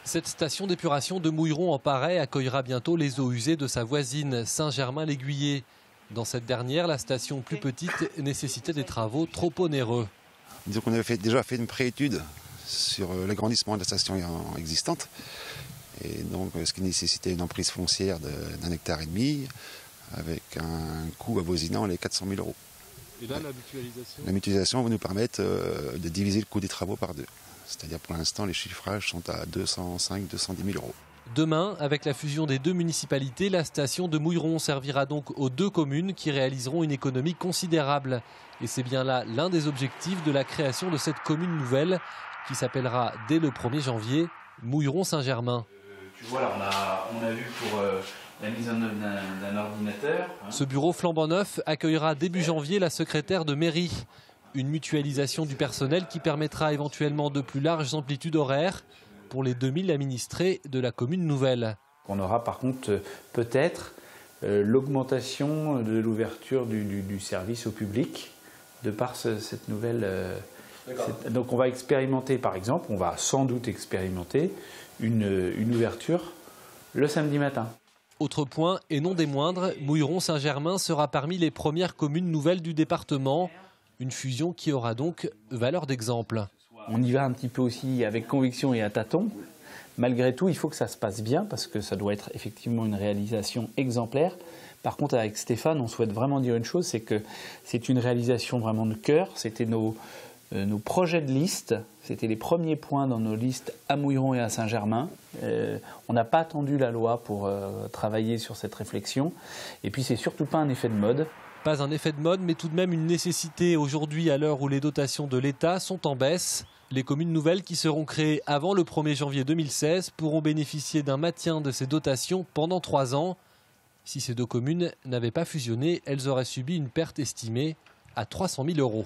Cette station d'épuration de Mouilleron-en-Parais accueillera bientôt les eaux usées de sa voisine, Saint-Germain-l'Aiguiller. Dans cette dernière, la station plus petite nécessitait des travaux trop onéreux. Disons qu'on avait déjà fait une préétude sur l'agrandissement de la station existante. Et donc, ce qui nécessitait une emprise foncière d'1,5 hectare, avec un coût avoisinant les 400 000 €. Et là, la mutualisation ? La mutualisation va nous permettre de diviser le coût des travaux par 2. C'est-à-dire pour l'instant, les chiffrages sont à 205 210 000 €. Demain, avec la fusion des deux municipalités, la station de Mouilleron servira donc aux deux communes qui réaliseront une économie considérable. Et c'est bien là l'un des objectifs de la création de cette commune nouvelle qui s'appellera dès le 1er janvier Mouilleron-Saint-Germain. Tu vois, là, on a vu pour la mise en œuvre d'un ordinateur. Ce bureau flambant neuf accueillera début janvier la secrétaire de mairie. Une mutualisation du personnel qui permettra éventuellement de plus larges amplitudes horaires pour les 2000 administrés de la commune nouvelle. On aura par contre peut-être l'augmentation de l'ouverture du service au public de par cette nouvelle... Donc on va expérimenter, par exemple, on va sans doute expérimenter une ouverture le samedi matin. Autre point, et non des moindres, Mouilleron-Saint-Germain sera parmi les premières communes nouvelles du département. Une fusion qui aura donc valeur d'exemple. On y va un petit peu aussi avec conviction et à tâtons. Malgré tout, il faut que ça se passe bien parce que ça doit être effectivement une réalisation exemplaire. Par contre, avec Stéphane, on souhaite vraiment dire une chose, c'est que c'est une réalisation vraiment de cœur. C'était nos projets de liste, c'était les premiers points dans nos listes à Mouilleron et à Saint-Germain. On n'a pas attendu la loi pour travailler sur cette réflexion. Et puis, c'est surtout pas un effet de mode. Pas un effet de mode, mais tout de même une nécessité aujourd'hui à l'heure où les dotations de l'État sont en baisse. Les communes nouvelles qui seront créées avant le 1er janvier 2016 pourront bénéficier d'un maintien de ces dotations pendant 3 ans. Si ces deux communes n'avaient pas fusionné, elles auraient subi une perte estimée à 300 000 €.